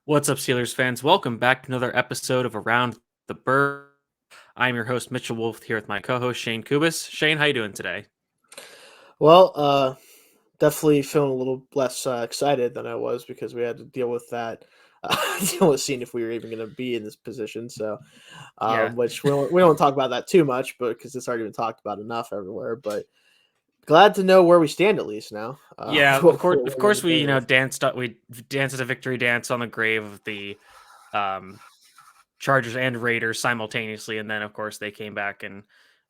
What's up, Steelers fans? Welcome back to another episode of Around the Burgh. I'm your host, Mitchell Wolf, here with my co-host, Shayne Kubis. Shayne, how you doing today? Well, definitely feeling a little less excited than I was because we had to deal with that, deal with seeing if we were even going to be in this position. So, Yeah. which we don't talk about that too much, but because it's already been talked about enough everywhere. But glad to know where we stand at least now. Yeah, of What course, we're of going course to play with. we danced at a victory dance on the grave of the um, Chargers and Raiders simultaneously, and then of course they came back and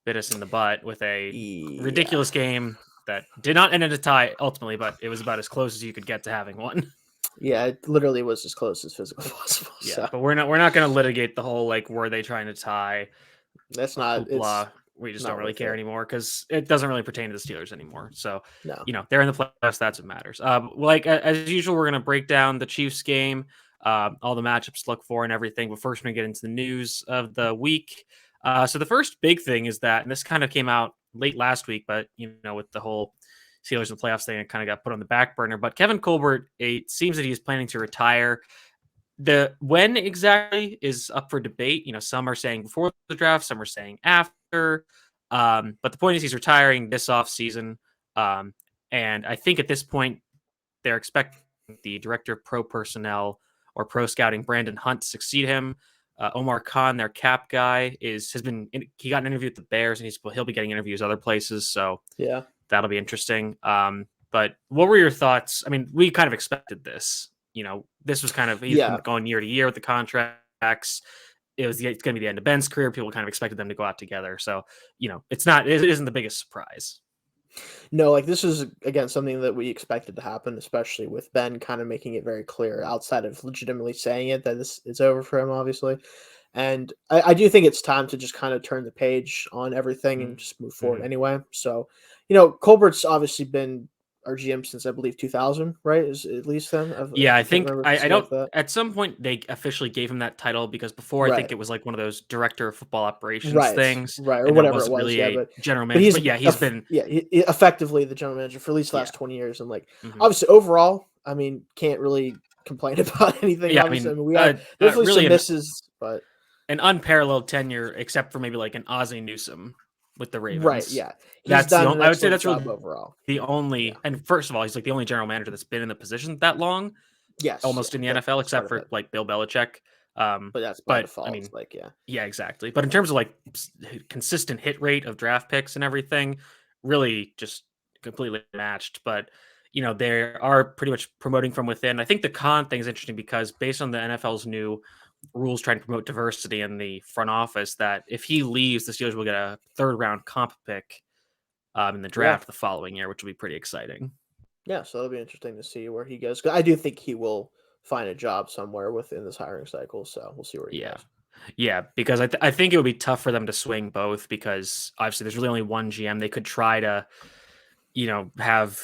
bit us in the butt with a Yeah, ridiculous game that did not end in a tie ultimately, but it was about as close as you could get to having one. yeah, it literally was as close as physically possible. Yeah, So but we're not going to litigate the whole like were they trying to tie that's not it's hoopla. We just don't not really worth care it. anymore because it doesn't really pertain to the Steelers anymore. So, No. they're in the playoffs. That's what matters. As usual, we're going to break down the Chiefs game, all the matchups to look for and everything. But first, we're going to get into the news of the week. So the first big thing is that, and this kind of came out late last week, but, with the whole Steelers and playoffs thing, it kind of got put on the back burner. But Kevin Colbert, it seems that he's planning to retire. The when exactly is up for debate. Some are saying before the draft, some are saying after. But the point is he's retiring this offseason. Um, and I think at this point, they're expecting the director of pro personnel or pro scouting, Brandon Hunt, to succeed him. Omar Khan, their cap guy, he got an interview with the Bears, and he'll be getting interviews other places. So Yeah. that'll be interesting. But what were your thoughts? I mean, we kind of expected this. This was kind of he's been Yeah. going year to year with the contracts. It's going to be the end of Ben's career. People kind of expected them to go out together. So it isn't the biggest surprise. No, like this is again something that we expected to happen, especially with Ben kind of making it very clear outside of legitimately saying it that this is over for him, obviously. And I do think it's time to just kind of turn the page on everything and just move forward Mm-hmm. anyway. So, Colbert's obviously been our GM since I believe 2000, right? Is at least then? Yeah, I I can't think remember if it's I like don't. that. At some point, they officially gave him that title because before I think Right. it was like one of those director of football operations Right, things, right, or and that whatever it wasn't was. really Yeah, a but general but manager. he's But yeah, he's been effectively the general manager for at least the yeah. last 20 years, and like Mm-hmm. obviously overall, I mean, can't really complain about anything. Yeah, I Obviously, I mean, mean, we had definitely really some misses, but an unparalleled tenure, except for maybe like an Ozzie Newsome with the right, Ravens. yeah, he's That's the done only. an I would say excellent that's really job overall. the Yeah, only. And first of all, he's like the only general manager that's been in the position that long, yes, yeah, almost in the NFL, that's part except of for it, like Bill Belichick. but that's by But I default. mean, Like, yeah, yeah, exactly. But in terms of like consistent hit rate of draft picks and everything, really just completely matched. But they are pretty much promoting from within. I think the Khan thing is interesting because based on the NFL's new rules trying to promote diversity in the front office, that if he leaves, the Steelers will get a third round comp pick in the yeah, draft the following year, which will be pretty exciting. yeah. So it'll be interesting to see where he goes. 'Cause I do think he will find a job somewhere within this hiring cycle. So we'll see where he Yeah. goes. Yeah, because I think it would be tough for them to swing both because obviously there's really only one GM. They could try to, have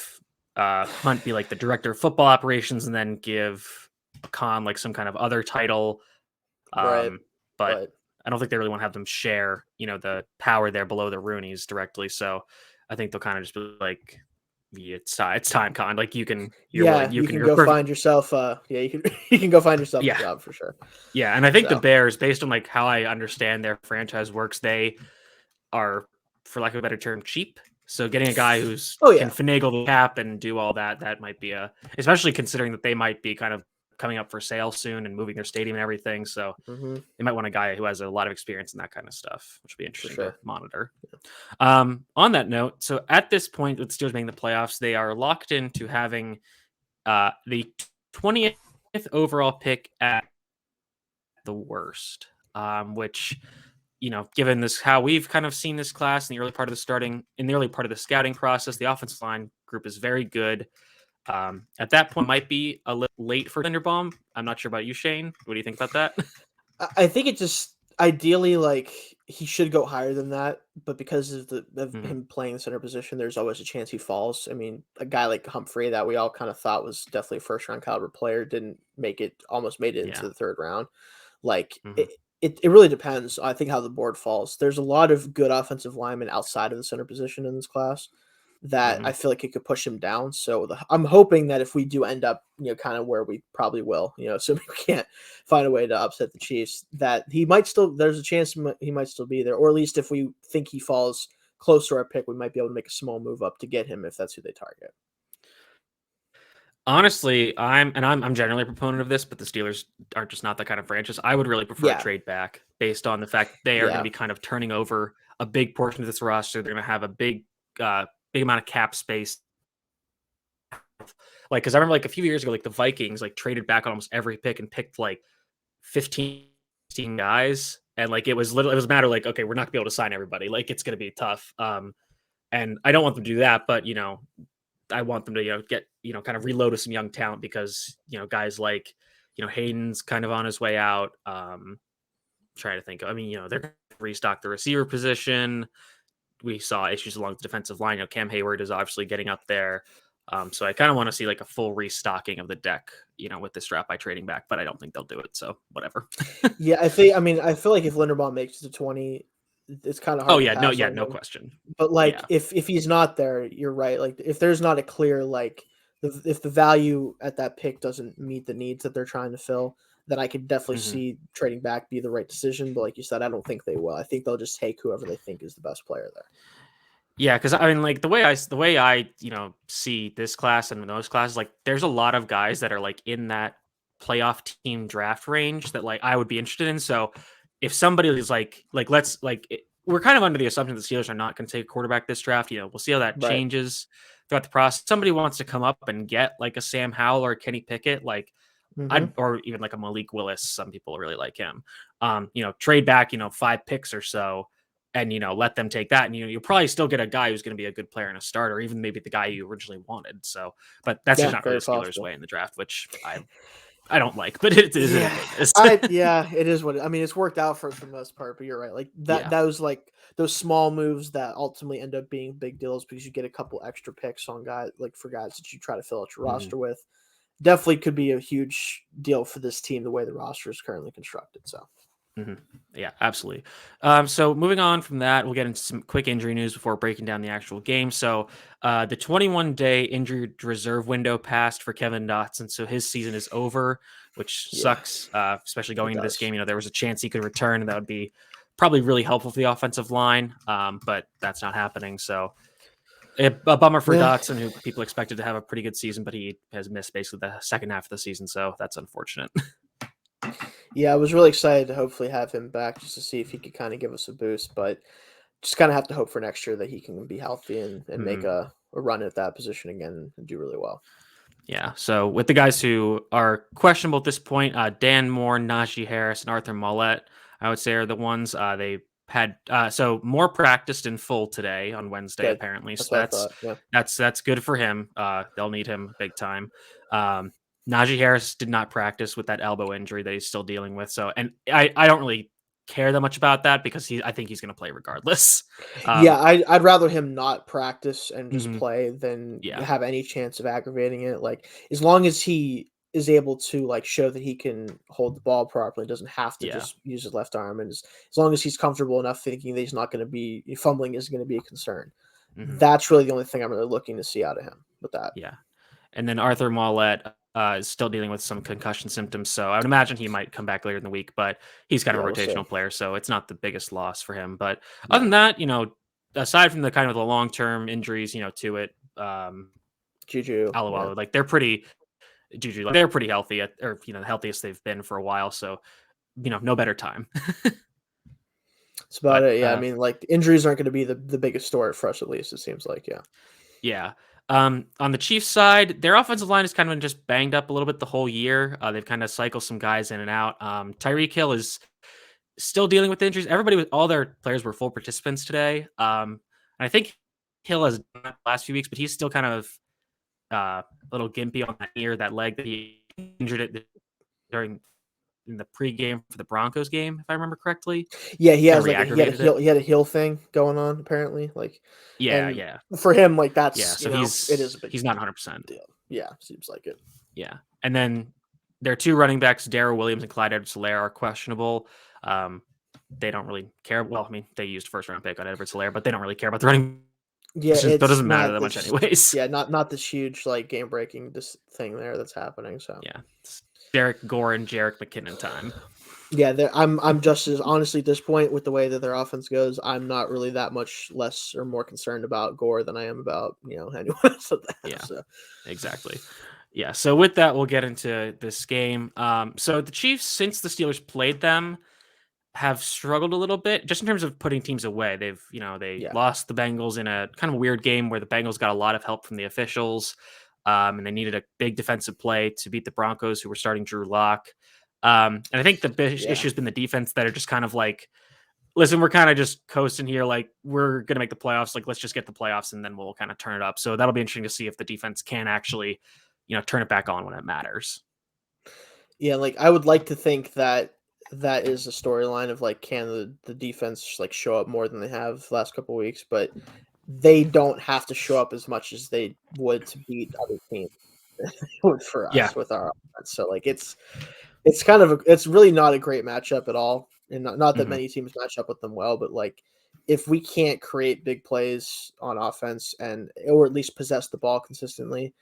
Hunt be like the director of football operations and then give Khan like some kind of other title. Right, But but I don't think they really want to have them share, the power there below the Roonies directly. So I think they'll kind of just be like, yeah, it's time, Khan. Like yeah, you can you're go perfect. find yourself. Yeah, you can you can go find yourself a Yeah. job for sure. Yeah. And I think the So Bears, based on like how I understand their franchise works, they are, for lack of a better term, cheap. So getting a guy who's oh can yeah, finagle the cap and do all that, that might be especially considering that they might be kind of coming up for sale soon and moving their stadium and everything. So hmm they might want a guy who has a lot of experience in that kind of stuff, which would be for interesting to sure. monitor. On that note, so at this point, with the Steelers making the playoffs, they are locked into having the 20th overall pick at the worst, which given this how we've kind of seen this class in the early part of the scouting process, the offensive line group is very good. At that point, might be a little late for Linderbaum. I'm not sure about you, Shayne. What do you think about that? I think it just ideally like he should go higher than that, but because of Mhm. him playing the center position, there's always a chance he falls. I mean, a guy like Humphrey that we all kind of thought was definitely a first round caliber player didn't make it, almost made it Yeah. into the third round. Like Hmm. it really depends. I think how the board falls. There's a lot of good offensive linemen outside of the center position in this class that Mm-hmm. I feel like it could push him down. So I'm hoping that if we do end up, kind of where we probably will, so we can't find a way to upset the Chiefs, that he might still, there's a chance he might still be there, or at least if we think he falls close to our pick, we might be able to make a small move up to get him if that's who they target. Honestly, I'm generally a proponent of this, but the Steelers are just not that kind of franchise. I would really prefer a Yeah, trade back based on the fact they are going to yeah, be kind of turning over a big portion of this roster. They're going to have a uh, big amount of cap space. Like, because I remember like a few years ago, like the Vikings like traded back on almost every pick and picked like 15 guys, and like it was a matter of, like, okay, we're not gonna be able to sign everybody. Like it's going to be tough. And I don't want them to do that, but I want them to, get, kind of reload with some young talent because, guys like, Hayden's kind of on his way out. Trying to think. I mean, they're going to restock the receiver position. We saw issues along the defensive line. Cam Hayward is obviously getting up there. So I kind of want to see like a full restocking of the deck, with this draft by trading back, but I don't think they'll do it. So whatever. yeah. I think. I mean, I feel like if Linderbaum makes it to 20, it's kind of Oh hard to yeah, pass on no him. question. But like, Yeah. if he's not there, you're right. Like, if there's not a clear like, if the value at that pick doesn't meet the needs that they're trying to fill, then I could definitely hmm see trading back be the right decision. But like you said, I don't think they will. I think they'll just take whoever they think is the best player there. Yeah, because I mean, like the way I see this class and those classes, like there's a lot of guys that are like in that playoff team draft range that like I would be interested in. So if somebody is like let's like we're kind of under the assumption that the Steelers are not going to take a quarterback this draft. We'll see how that Right. changes throughout the process. Somebody wants to come up and get like a Sam Howell or a Kenny Pickett, like Mm-hmm. or even like a Malik Willis. Some people really like him. Trade back, 5 picks or so, and let them take that, and you'll probably still get a guy who's going to be a good player and a starter, even maybe the guy you originally wanted. So, but that's just Yeah, not really very the Steelers' possible. way in the draft, which I don't like, but it is Yeah, what it is. yeah, it is what I mean. It's worked out for the most part, but you're right. Like that, Yeah. that was like those small moves that ultimately end up being big deals because you get a couple extra picks on guys, like for guys that you try to fill out your hmm roster with. Definitely could be a huge deal for this team the way the roster is currently constructed. So hmm Yeah, absolutely. So moving on from that, we'll get into some quick injury news before breaking down the actual game. So the 21-day injured reserve window passed for Kevin Dotson, so his season is over, which yeah, sucks, especially it going into this does. game. There was a chance he could return, and that would be probably really helpful for the offensive line, but that's not happening. So a bummer for Yeah, Dotson, who people expected to have a pretty good season, but he has missed basically the second half of the season, so that's unfortunate. yeah. I was really excited to hopefully have him back just to see if he could kind of give us a boost, but just kind of have to hope for next year that he can be healthy and make a run at that position again and do really well. Yeah. So with the guys who are questionable at this point, Dan Moore, Najee Harris, and Arthur Mollett, I would say are the ones they had. So Moore practiced in full today on Wednesday, Good. apparently. So That's what I thought. Yeah. that's good for him. They'll need him big time. Um, Najee Harris did not practice with that elbow injury that he's still dealing with. So, and I don't really care that much about that because I think he's going to play regardless. Yeah, Um, I'd rather him not practice and just mhm, play than yeah, have any chance of aggravating it. Like as long as he is able to like show that he can hold the ball properly, doesn't have to yeah. just use his left arm, and as long as he's comfortable enough thinking that he's not going to be fumbling isn't going to be a concern. mhm, That's really the only thing I'm really looking to see out of him with that. yeah. And then Arthur Mollett is still dealing with some concussion symptoms. So I would imagine he might come back later in the week, but he's kind of Yeah, a we'll see. rotational player. So it's not the biggest loss for him. But other Yeah, than that, aside from the kind of the long term injuries, to it, Juju. Yeah, Alualu, like they're pretty, Juju, like, they're pretty healthy or, the healthiest they've been for a while. So, no better time. that's about But it. Yeah, I mean, like injuries aren't going to be the biggest story for us at least. It seems like yeah. yeah. On the Chiefs side, their offensive line has kind of been just banged up a little bit the whole year. They've kind of cycled some guys in and out. Tyreek Hill is still dealing with injuries. Everybody with all their players were full participants today. And I think Hill has done that the last few weeks, but he's still kind of a little gimpy on that ear, that leg that he injured it during in the pregame for the Broncos game, if I remember correctly. Yeah, he Kind of has like he had a re-aggravated it. heel thing going on apparently, like, Yeah, and yeah, for him, like yeah. that's So it is a big he's not 100%. deal. Yeah, seems like it. Yeah, and then their two running backs, Darrell Williams and Clyde Edwards-Helaire, are questionable. Um, they don't really care. Well, I mean, they used first round pick on Edwards-Helaire, but they don't really care about the running Yeah, That it's doesn't matter not that much this. anyways. Yeah, not this huge like game breaking this thing there that's happening. So Yeah. It's Derek Gore and Jarek McKinnon time. yeah, I'm just as honestly at this point with the way that their offense goes. I'm not really that much less or more concerned about Gore than I am about anyone else. Yeah, So exactly. Yeah. So with that, we'll get into this game. So the Chiefs, since the Steelers played them, have struggled a little bit just in terms of putting teams away. They yeah, lost the Bengals in a kind of a weird game where the Bengals got a lot of help from the officials, and they needed a big defensive play to beat the Broncos, who were starting Drew Lock. And I think the big yeah. issue has been the defense that are just kind of like, listen, we're kind of just coasting here. Like, we're going to make the playoffs. Like, let's just get the playoffs and then we'll kind of turn it up. So that'll be interesting to see if the defense can actually, turn it back on when it matters. Yeah, like I would like to think that that is a storyline of like can the defense like show up more than they have the last couple weeks, but they don't have to show up as much as they would to beat other teams would for Yeah. us with our offense. So like it's kind of it's really not a great matchup at all, and not that Mhm. many teams match up with them well, but like if we can't create big plays on offense and or at least possess the ball consistently,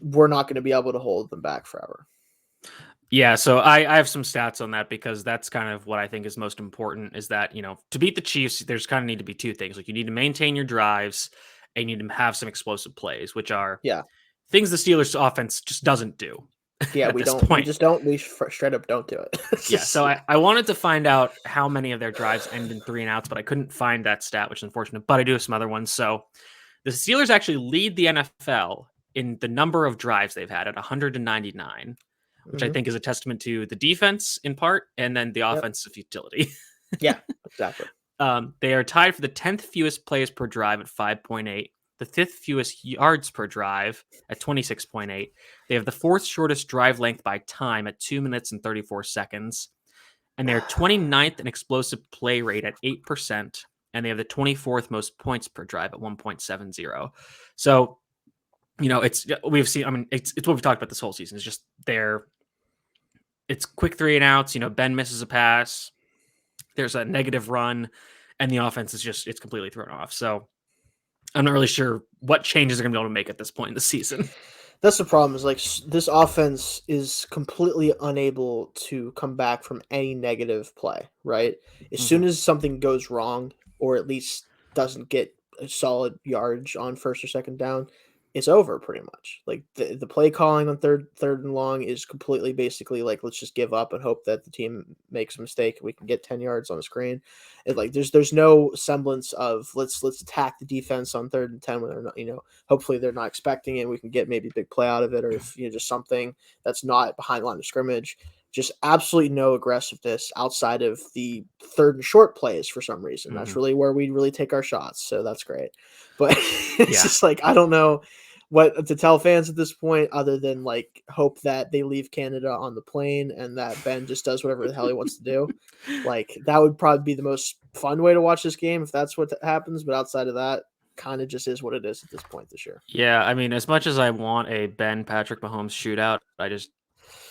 we're not going to be able to hold them back forever. Yeah, so I have some stats on that because that's kind of what I think is most important is that, to beat the Chiefs, there's kind of need to be two things. Like you need to maintain your drives and you need to have some explosive plays, which are Yeah. things the Steelers offense just doesn't do Yeah, at this we point. just don't straight up don't do it. It's Yeah, just so I wanted to find out how many of their drives end in 3 and outs, but I couldn't find that stat, which is unfortunate, but I do have some other ones. So the Steelers actually lead the NFL in the number of drives they've had at 199, which I Mhm. think is a testament to the defense in part, and then the Yep. offensive utility. Yeah, exactly. They are tied for the 10th fewest plays per drive at 5.8, the 5th fewest yards per drive at 26.8. They have the 4th shortest drive length by time at 2 minutes and 34 seconds. And they're 29th in explosive play rate at 8%. And they have the 24th most points per drive at 1.70. So, we've seen, I mean, it's what we've talked about this whole season. It's just it's quick 3 and outs. Ben misses a pass. There's a negative run, and the offense it's completely thrown off. So I'm not really sure what changes they're going to be able to make at this point in the season. That's the problem is like this offense is completely unable to come back from any negative play, right? As Mm-hmm. soon as something goes wrong or at least doesn't get a solid yardage on first or second down, it's over pretty much. Like the play calling on third and long is completely basically like let's just give up and hope that the team makes a mistake and we can get 10 yards on the screen. It like there's no semblance of let's attack the defense on 3rd and 10 when they're not, hopefully they're not expecting it. We can get maybe a big play out of it, or if just something that's not behind the line of scrimmage. Just absolutely no aggressiveness outside of the 3rd and short plays for some reason. Mm-hmm. That's really where we really take our shots. So that's great. But it's Yeah. just like I don't know what to tell fans at this point other than like hope that they leave Canada on the plane and that Ben just does whatever the hell he wants to do. Like that would probably be the most fun way to watch this game if that's what happens. But outside of that, kind of just is what it is at this point this year. Yeah, I mean, as much as I want a Ben Patrick Mahomes shootout, I just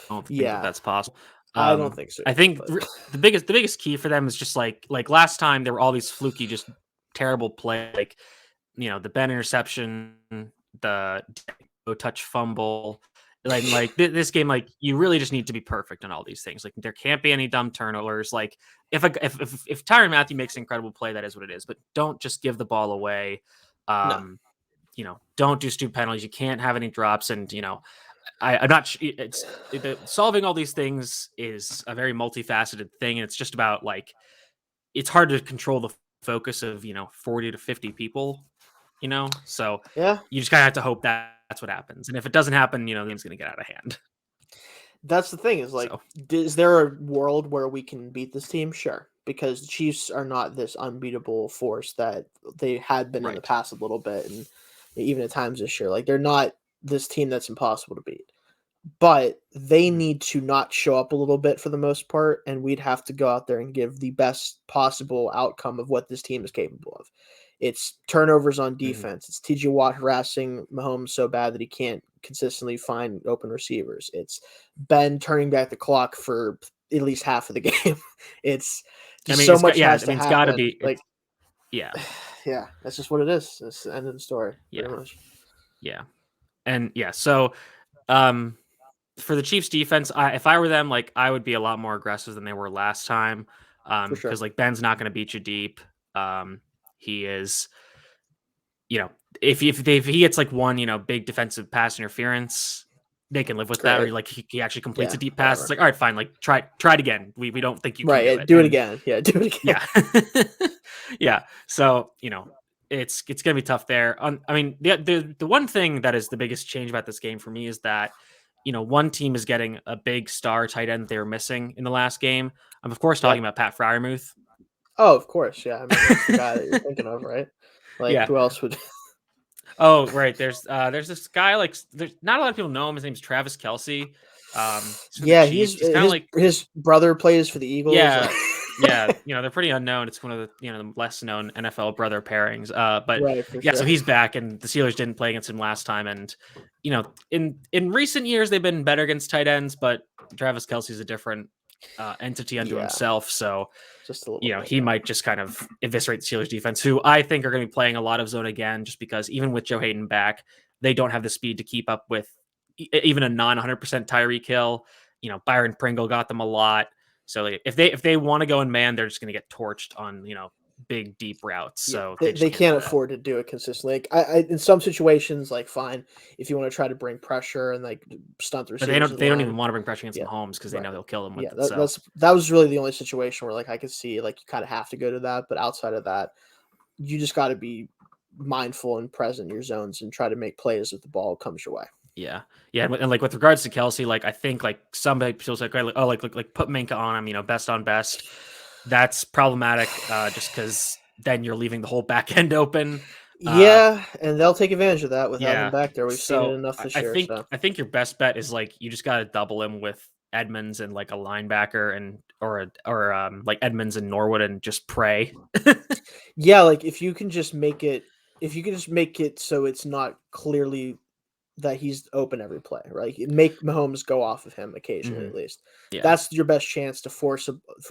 don't think that Yeah, that's possible. I don't think so I either. think But the biggest key for them is just like last time there were all these fluky, just terrible play, like the Ben interception, the touch fumble. Like this game, like you really just need to be perfect on all these things. Like there can't be any dumb turnovers. Like if Tyrann Mathieu makes an incredible play, that is what it is. But don't just give the ball away. no, Don't do stupid penalties. You can't have any drops, and I'm not. Solving all these things is a very multifaceted thing, and it's just about like it's hard to control the focus of 40 to 50 people. So yeah, you just kind of have to hope that that's what happens, and if it doesn't happen, the game's going to get out of hand. that's the thing is like, So is there a world where we can beat this team? Sure, because the Chiefs are not this unbeatable force that they had been in the right. past a little bit, and even at times this year. Like they're not this team that's impossible to beat. But they Mhm. need to not show up a little bit for the most part, and we'd have to go out there and give the best possible outcome of what this team is capable of. It's turnovers on Mhm. defense. It's TJ Watt harassing Mahomes so bad that he can't consistently find open receivers. It's Ben turning back the clock for at least half of the game. It's I just mean, so much has I to mean, it's got to happen. be. Like Yeah. Yeah, that's just what it is. It's the end of the story, Yeah. pretty much. Yeah. And yeah, so for the Chiefs defense, if I were them, like I would be a lot more aggressive than they were last time. For sure. Because like Ben's not going to beat you deep. He is, you know, if he gets like one, big defensive pass interference, they can live with that. Or Great. like he actually completes Yeah, a deep pass. It's whatever. like, all right, fine, like try it again. We don't think you can Right, do yeah, it. do it And again. Yeah, do it again. yeah, yeah. So it's gonna be tough there. I mean, the one thing that is the biggest change about this game for me is that one team is getting a big star tight end they were missing in the last game. I'm of course talking Yep. about Pat Fryermuth. Oh, of course, yeah, I mean, that's the guy that you're thinking of, right? Like, Yeah. who else would Oh, right. There's this guy like there's not a lot of people know him. His name's Travis Kelsey. He's for the Yeah, Chiefs. he's He's kind of like his brother plays for the Eagles, yeah, yeah. They're pretty unknown. It's one of the less known NFL brother pairings. But Right, for yeah, so sure. he's back, and the Steelers didn't play against him last time. And in recent years they've been better against tight ends, but Travis Kelsey's a different entity unto Yeah, himself. So just a little bit, he yeah. might just kind of eviscerate the Steelers defense, who I think are going to be playing a lot of zone again, just because even with Joe Hayden back, they don't have the speed to keep up with even a non 100% Tyreek Hill. Byron Pringle got them a lot. So like, if they want to go in man, they're just going to get torched on big deep routes. Yeah, So they just can't do that. afford to do it consistently. Like, I in some situations, like fine, if you want to try to bring pressure and like stunt the But they receivers don't of they the don't even line. want to bring pressure against Yeah, Mahomes because they right. know they'll kill him Yeah, with it. So that was really the only situation where like I could see like you kind of have to go to that, but outside of that, you just got to be mindful and present in your zones and try to make plays if the ball comes your way. yeah, yeah, and like with regards to Kelsey, like I think like somebody feels like oh like put Minka on him, best on best. That's problematic, just because then you're leaving the whole back end open. Uh, Yeah, and they'll take advantage of that with having him yeah, back there. We've seen it so enough I this I year. think So I think your best bet is like you just got to double him with Edmonds and like a linebacker and or like Edmonds and Norwood and just pray. yeah, like if you can just make it so it's not clearly that he's open every play, right? Make Mahomes go off of him occasionally, Mhm. at least. Yeah, That's your best chance to for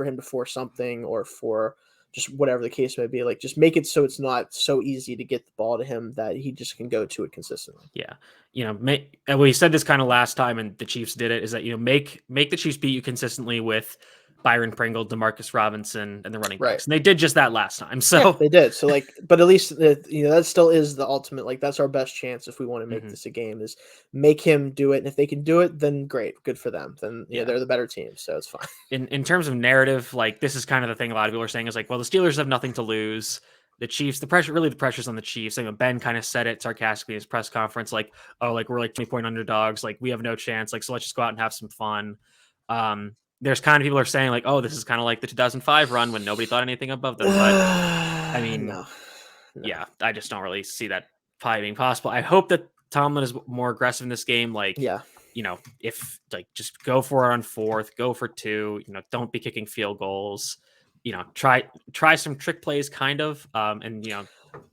him to force something or for just whatever the case may be. Like, just make it so it's not so easy to get the ball to him that he just can go to it consistently. yeah. And we said this kind of last time, and the Chiefs did it. Is that make the Chiefs beat you consistently with Byron Pringle, Demarcus Robinson, and the running Right. backs, and they did just that last time. Yeah, So they did. So like, but at least that still is the ultimate. Like, that's our best chance if we want to make mhm, this a game is make him do it. And if they can do it, then great, good for them. Then yeah. they're the better team, so it's fine. In terms of narrative, like this is kind of the thing a lot of people are saying is like, well, the Steelers have nothing to lose. The Chiefs, the pressure's on the Chiefs. Ben kind of said it sarcastically in his press conference, like, oh, like we're like 20-point underdogs, like we have no chance, like so let's just go out and have some fun. There's kind of people are saying like, oh, this is kind of like the 2005 run when nobody thought anything above them, but I mean, No, no. yeah, I just don't really see that probably being possible. I hope that Tomlin is more aggressive in this game. Like, Yeah. if like just go for it on fourth, go for two, don't be kicking field goals, try some trick plays kind of, and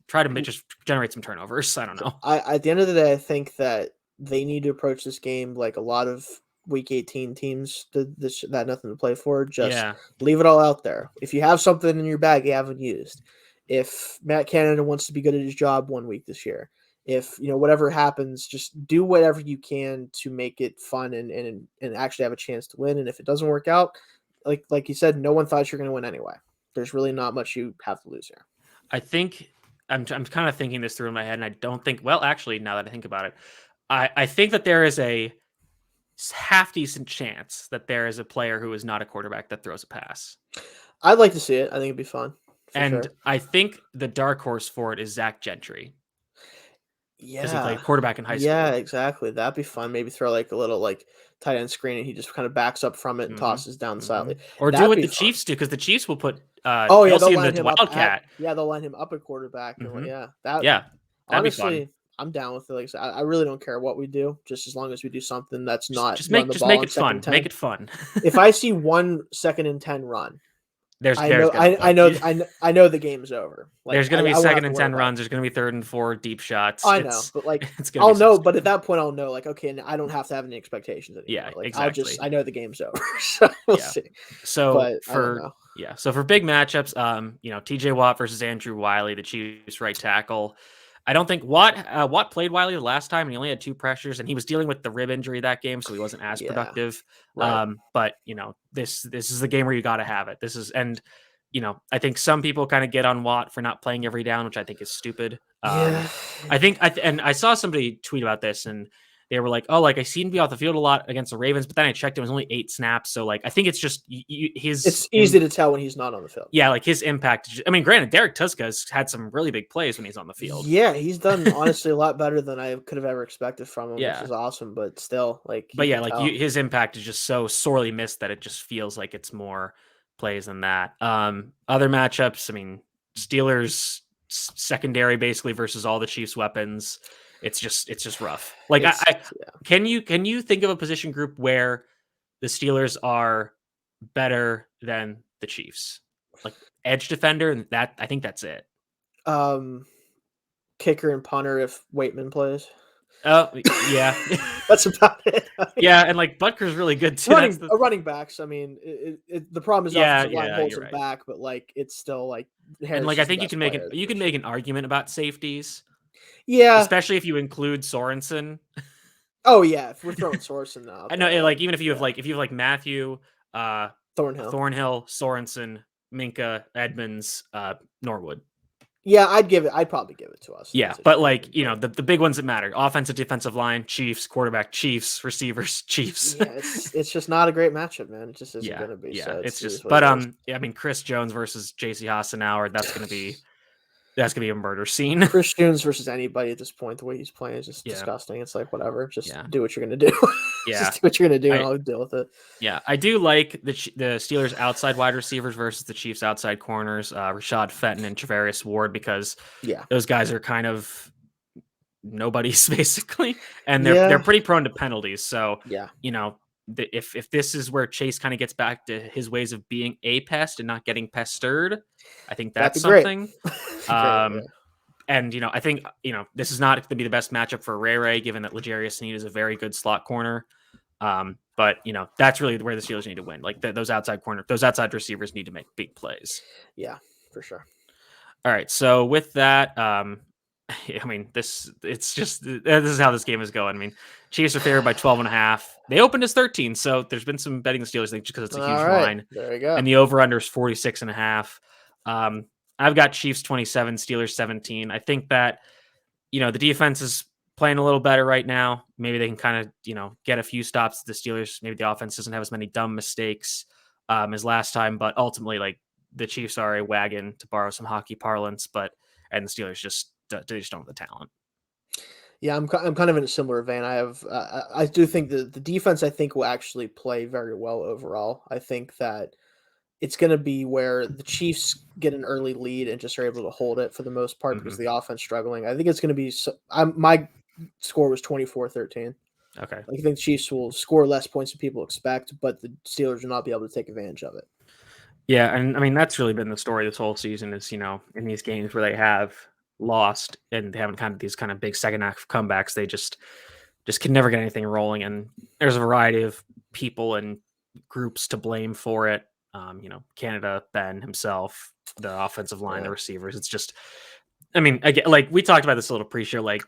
try to just generate some turnovers. I don't know. At the end of the day, I think that they need to approach this game like a lot of Week 18 teams that had nothing to play for. Just Yeah. leave it all out there. If you have something in your bag you haven't used, if Matt Canada wants to be good at his job one week this year, if whatever happens, just do whatever you can to make it fun and actually have a chance to win. And if it doesn't work out, like you said, no one thought you're going to win anyway. There's really not much you have to lose here. I think I'm kind of thinking this through in my head, and I don't think. Well, actually, now that I think about it, I think that there is a half decent chance that there is a player who is not a quarterback that throws a pass. I'd like to see it. I think it'd be fun. And Sure. I think the dark horse for it is Zach Gentry because he Yeah. played quarterback in high Yeah, school. exactly. That'd be fun. Maybe throw like a little like tight end screen and he just kind of backs up from it and Hmm. tosses down the Hmm. sideline. Or do That'd what be the fun. Chiefs do, because the Chiefs will put Oh yeah, Kelsey in the Wildcat. they'll line him up at quarterback and Hmm. yeah. That Yeah, that'd be fun. honestly, I'm down with it. Like I said, I really don't care what we do, just as long as we do something that's Just, not just run make the just ball make on it second fun. and Make 10. it fun. If I see 1 second and 10 run, There's I there's know gonna I know the game's over. Like there's gonna be I won't have second to and worry 10 about it. runs. There's gonna be third and 4 deep shots. I know, but like It's gonna be I'll so know, but at stupid. that point I'll know like okay, I don't have to have any expectations anymore. Yeah, Like exactly. I know the game's over. So we'll Yeah. see. So But I don't for know. Yeah. So for big matchups, TJ Watt versus Andrew Wiley, the Chiefs right tackle. I don't think Watt played Wiley the last time and he only had 2 pressures and he was dealing with the rib injury that game, so he wasn't as Yeah, productive. right. But this is the game where you got to have it. I think some people kind of get on Watt for not playing every down, which I think is stupid. Yeah. And I saw somebody tweet about this and they were like, "Oh, like I seen him be off the field a lot against the Ravens," but then I checked; it was only 8 snaps. So, like, I think it's just It's easy to tell when he's not on the field. yeah, like his impact. I mean, granted, Derek Tuska's had some really big plays when he's on the field. Yeah, he's done honestly a lot better than I could have ever expected from him, which Yeah, is awesome. But still, like but you yeah, can like tell. his impact is just so sorely missed that it just feels like it's more plays than that. Other matchups, I mean, Steelers secondary basically versus all the Chiefs' weapons. It's just rough. Like It's I yeah. can you think of a position group where the Steelers are better than the Chiefs? Like edge defender, and that I think that's it. Um, Kicker and punter if Waitman plays. Oh yeah, That's about it. yeah, and like Butker's really good too. Running backs. I mean, the problem is the Yeah, offensive line yeah, holds you're him right. back, but like it's still like And Harris like I is the think best player. you For can sure. make an argument about safeties, Yeah. especially if you include Sorensen. Oh yeah. If we're throwing Sorensen out I know, there, like even if you have yeah, Matthew, Thornhill. Thornhill, Sorensen, Minka, Edmonds, Norwood. Yeah, I'd probably give it to us in Yeah, that but situation. the big ones that matter: offensive, defensive line, Chiefs, quarterback, Chiefs, receivers, Chiefs. Yeah, it's just not a great matchup, man. It just isn't Yeah, gonna be. yeah, So it's it is just. what But it is. yeah, I mean, Chris Jones versus J.C. Hassenauer. That's gonna be a murder scene. Chris Jones versus anybody at this point, the way he's playing is just Yeah, disgusting. It's like whatever, just yeah, do what you're gonna do. yeah. Just do what you're gonna do, and I I'll deal with it. Yeah, I do like the Steelers outside wide receivers versus the Chiefs outside corners, Rashad Fenton and Travarius Ward, because Yeah, those guys are kind of nobodies basically, and they're yeah, pretty prone to penalties. So yeah. you know, if this is where Chase kind of gets back to his ways of being a pest and not getting pestered, I think That'd that's be great. something. That'd be great. Yeah, Um, and I think this is not going to be the best matchup for Ray, given that L'Jarius Sneed is a very good slot corner. But that's really where the Steelers need to win. Like those outside receivers need to make big plays. yeah, for sure. All right. So with that, I mean, this is how this game is going. I mean, Chiefs are favored by 12.5. They opened as 13, so there's been some betting the Steelers thing just because it's a huge All right, line, there you go. and the over under is 46.5. I've got Chiefs 27, Steelers 17. I think that the defense is playing a little better right now. Maybe they can kind of, get a few stops. The Steelers, maybe the offense doesn't have as many dumb mistakes as last time, but ultimately, like the Chiefs are a wagon, to borrow some hockey parlance, and the Steelers they just don't have the talent. Yeah, I'm kind of in a similar vein. I do think the defense I think will actually play very well overall. I think that it's going to be where the Chiefs get an early lead and just are able to hold it for the most part because Mm-hmm. the offense struggling. I think it's going to be my score was 24-13. Okay. I think the Chiefs will score less points than people expect, but the Steelers will not be able to take advantage of it. Yeah, and I mean that's really been the story this whole season is in these games where they have lost and they haven't kind of these kind of big second half comebacks, they just can never get anything rolling, and there's a variety of people and groups to blame for it. Canada, Ben himself, the offensive line, the receivers. It's just, I mean, again, like we talked about this a little pre-show, like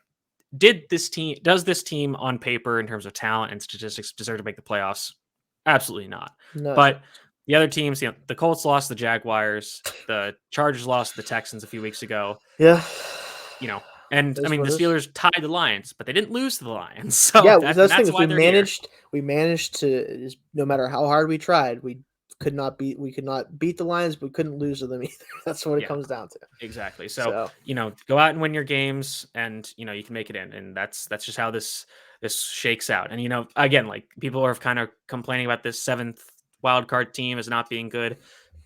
does this team on paper in terms of talent and statistics deserve to make the playoffs? Absolutely not. No, But the other teams, the Colts lost the Jaguars, the Chargers lost the Texans a few weeks ago. yeah, And I mean the Steelers tied the Lions, but they didn't lose to the Lions. So yeah. that's why they're here. We managed to, no matter how hard we tried, we could not beat the Lions, but we couldn't lose to them either. That's what it comes down to. Exactly. So go out and win your games, and you can make it in, and that's just how this shakes out. And again, like people are kind of complaining about this 7th wild card team as not being good.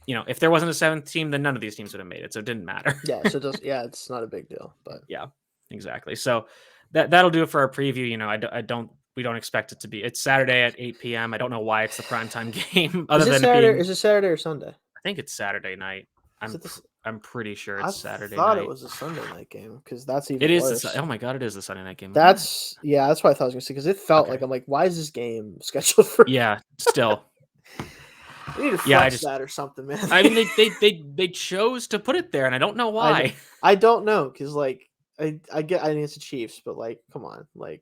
If there wasn't a 7th team, then none of these teams would have made it, so it didn't matter. It's not a big deal, but yeah, exactly. So that'll do it for our preview. We don't expect it to be. It's Saturday at 8 p.m. I don't know why it's the primetime game. Is it Saturday or Sunday? I think it's Saturday night. I'm pretty sure it's Saturday night. I thought it was a Sunday night game because that's even worse. Oh my god, it is the Sunday night game. That's why I thought I was going to say because it felt like I'm like, why is this game scheduled for? Yeah, still. They need to Yeah, flex that or something, man. I mean, they chose to put it there, and I don't know why. I don't know because like I think it's the Chiefs, but like come on, like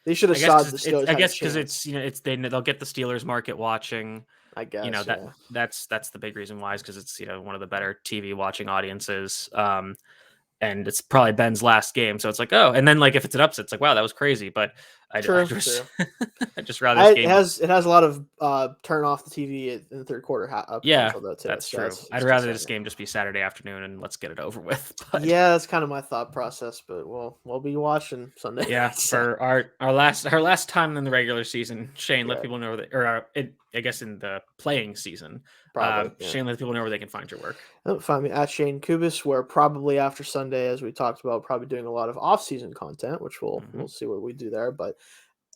they should have I guess saw the because Steelers had a it's chance. it's they'll get the Steelers market watching. I guess yeah. That's the big reason why is because it's one of the better TV watching audiences. And it's probably Ben's last game, so it's like, oh, and then like if it's an upset, it's like, wow, that was crazy. But I True, just true. I just rather this It game. has a lot of turn off the TV in the third quarter Yeah, potential though too. that's So true. it's I'd rather this concerning. game just be Saturday afternoon and let's get it over with. But Yeah, that's kind of my thought process, but we'll be watching Sunday. yeah, So, for our last time in the regular season, Shayne, let yeah, people know that, or I guess in the playing season, probably. Yeah. Shayne, let people know where they can find your work. Find me at Shayne Kubis, where probably after Sunday, as we talked about, probably doing a lot of off-season content, which we'll see what we do there. But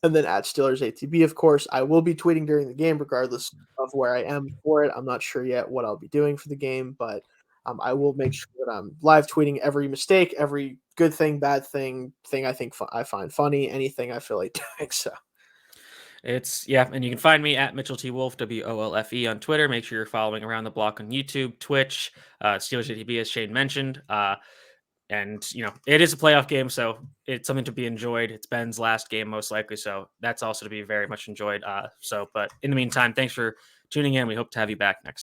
and then at Steelers ATB, of course, I will be tweeting during the game, regardless of where I am for it. I'm not sure yet what I'll be doing for the game, but I will make sure that I'm live tweeting every mistake, every good thing, bad thing I think I find funny, anything I feel like doing. So. And you can find me at Mitchell T. Wolf, WOLFE on Twitter. Make sure you're following Around the Block on YouTube, Twitch, Steelers ATB, as Shayne mentioned. And it is a playoff game, so it's something to be enjoyed. It's Ben's last game, most likely, so that's also to be very much enjoyed. But in the meantime, thanks for tuning in. We hope to have you back next time.